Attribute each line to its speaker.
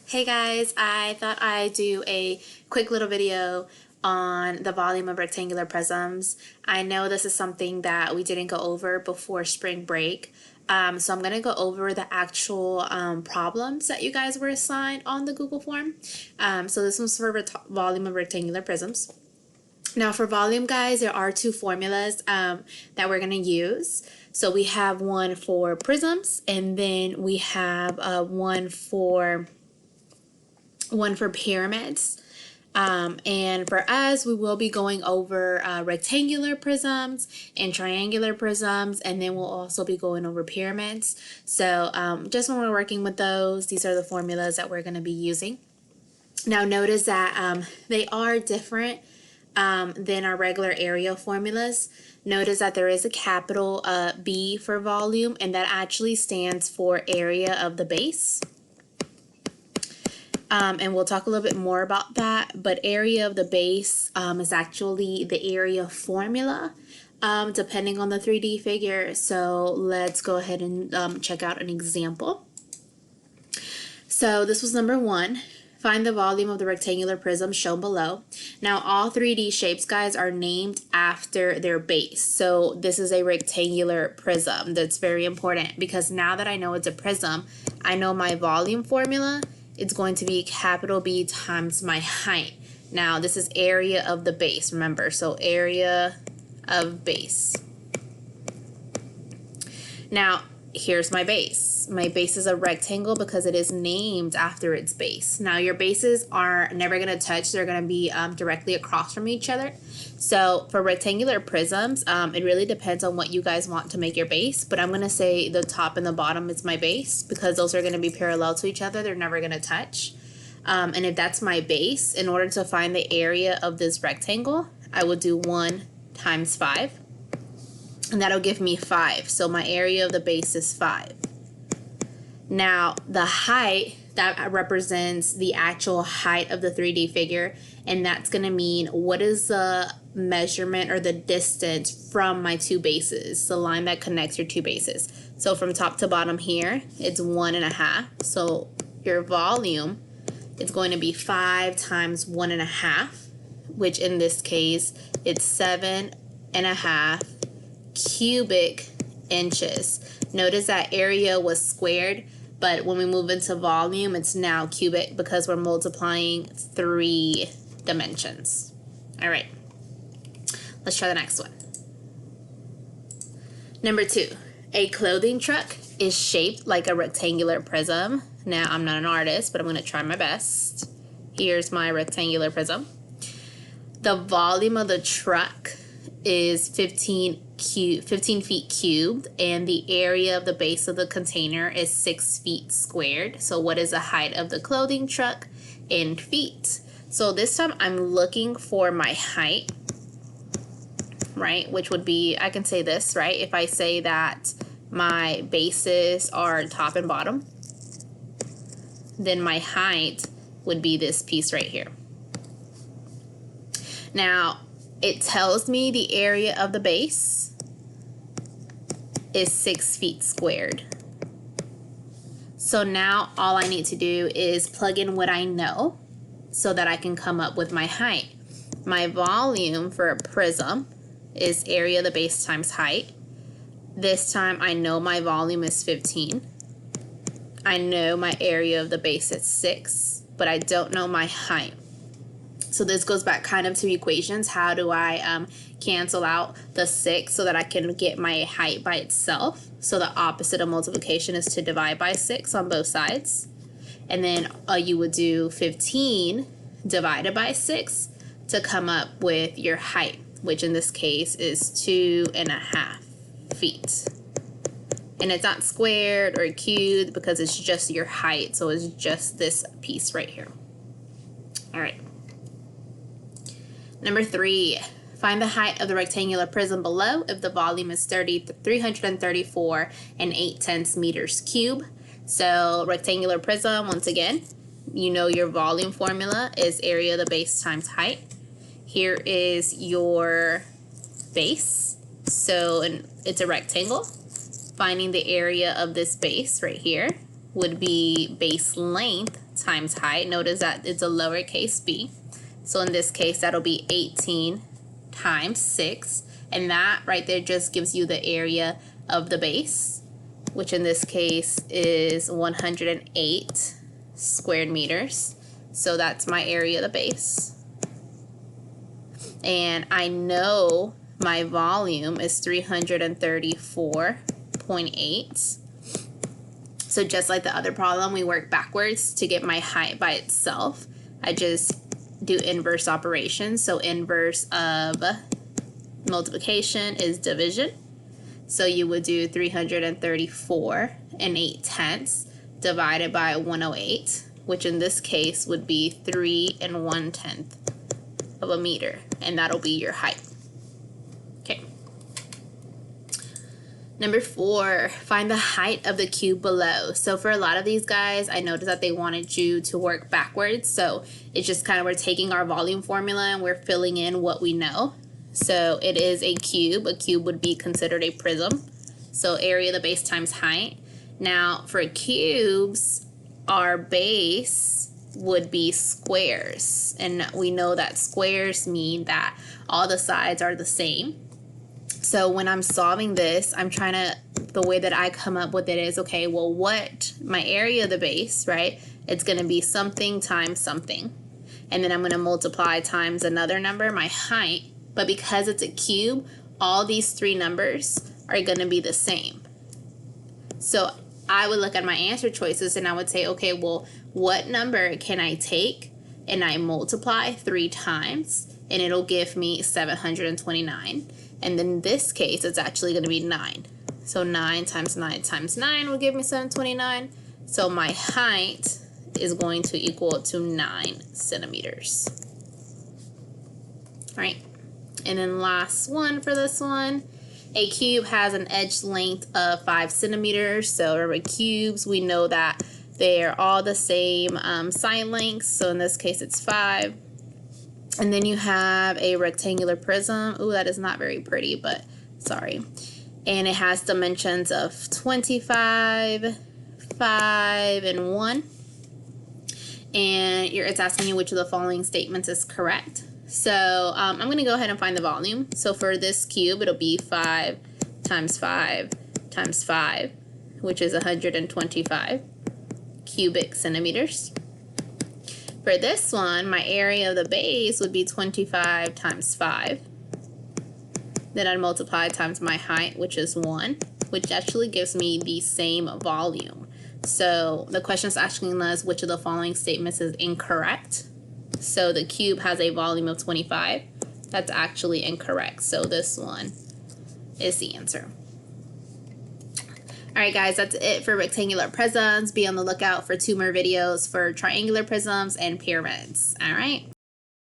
Speaker 1: Hey guys, I thought I'd do a quick little video on the volume of rectangular prisms. I know this is something that we didn't go over before spring break, so I'm going to go over the actual problems that you guys were assigned on the Google form. So this one's for volume of rectangular prisms. Now for volume, guys, there are two formulas that we're going to use. So we have one for prisms, and then we have one for pyramids. And for us, we will be going over rectangular prisms and triangular prisms, and then we'll also be going over pyramids. So just when we're working with those, these are the formulas that we're going to be using. Now notice that they are different than our regular area formulas. Notice that there is a capital B for volume, and that actually stands for area of the base. And we'll talk a little bit more about that, but area of the base is actually the area formula depending on the 3D figure. So let's go ahead and check out an example. So this was number 1. Find the volume of the rectangular prism shown below. Now all 3D shapes, guys, are named after their base. So this is a rectangular prism. That's very important because now that I know it's a prism, I know my volume formula. It's going to be capital B times my height. Now this is area of the base, remember, so area of base. Now here's my base. My base is a rectangle because it is named after its base. Now your bases are never going to touch. They're going to be directly across from each other. So for rectangular prisms, it really depends on what you guys want to make your base, but I'm going to say the top and the bottom is my base because those are going to be parallel to each other. They're never going to touch. And if that's my base, in order to find the area of this rectangle, I will do 1 times 5. And that'll give me 5. So my area of the base is 5. Now the height, that represents the actual height of the 3D figure, and that's going to mean what is the measurement or the distance from my two bases, the line that connects your two bases. So from top to bottom here, it's 1.5. So your volume is going to be 5 times 1.5, which in this case, it's 7.5 cubic inches. Notice that area was squared, but when we move into volume, it's now cubic because we're multiplying 3 dimensions. All right, let's try the next one. Number 2, a clothing truck is shaped like a rectangular prism. Now, I'm not an artist, but I'm going to try my best. Here's my rectangular prism. The volume of the truck is 15 feet cubed, and the area of the base of the container is 6 feet squared. So what is the height of the clothing truck in feet? So this time I'm looking for my height, right? Which would be, I can say this, right? If I say that my bases are top and bottom, then my height would be this piece right here. Now, it tells me the area of the base is 6 feet squared. So now all I need to do is plug in what I know so that I can come up with my height. My volume for a prism is area of the base times height. This time I know my volume is 15. I know my area of the base is 6, but I don't know my height. So this goes back kind of to equations. How do I cancel out the 6 so that I can get my height by itself? So the opposite of multiplication is to divide by 6 on both sides. And then you would do 15 divided by 6 to come up with your height, which in this case is 2.5 feet. And it's not squared or cubed because it's just your height. So it's just this piece right here. All right. Number 3, find the height of the rectangular prism below if the volume is 334 and 8/10 meters cube. So rectangular prism, once again, you know your volume formula is area of the base times height. Here is your base. So it's a rectangle. Finding the area of this base right here would be base length times height. Notice that it's a lowercase b. So in this case, that'll be 18 times 6. And that right there just gives you the area of the base, which in this case is 108 squared meters. So that's my area of the base. And I know my volume is 334.8. So just like the other problem, we work backwards to get my height by itself. I just do inverse operations. So inverse of multiplication is division. So you would do 334 8/10 divided by 108, which in this case would be 3 1/10 of a meter, and that'll be your height. Okay. Number 4, find the height of the cube below. So for a lot of these guys, I noticed that they wanted you to work backwards. So it's just kind of, we're taking our volume formula and we're filling in what we know. So it is a cube. A cube would be considered a prism. So area of the base times height. Now for cubes, our base would be squares. And we know that squares mean that all the sides are the same. So when I'm solving this, I'm trying to, the way that I come up with it is, okay, well, what, my area of the base, right? It's going to be something times something. And then I'm going to multiply times another number, my height. But because it's a cube, all these three numbers are going to be the same. So I would look at my answer choices and I would say, okay, well, what number can I take and I multiply 3 times and it'll give me 729. And then in this case, it's actually going to be 9. So 9 times 9 times 9 will give me 729. So my height is going to equal to 9 centimeters. All right. And then last one for this one. A cube has an edge length of 5 centimeters. So remember, cubes, we know that they're all the same side lengths. So in this case, it's 5. And then you have a rectangular prism. Ooh, that is not very pretty, but sorry. And it has dimensions of 25, 5, and 1. And it's asking you which of the following statements is correct. So I'm going to go ahead and find the volume. So for this cube, it'll be 5 times 5 times 5, which is 125 cubic centimeters. For this one, my area of the base would be 25 times 5. Then I'd multiply times my height, which is 1, which actually gives me the same volume. So the question is asking us which of the following statements is incorrect. So the cube has a volume of 25. That's actually incorrect. So this one is the answer. All right, guys, that's it for rectangular prisms. Be on the lookout for 2 more videos for triangular prisms and pyramids. All right.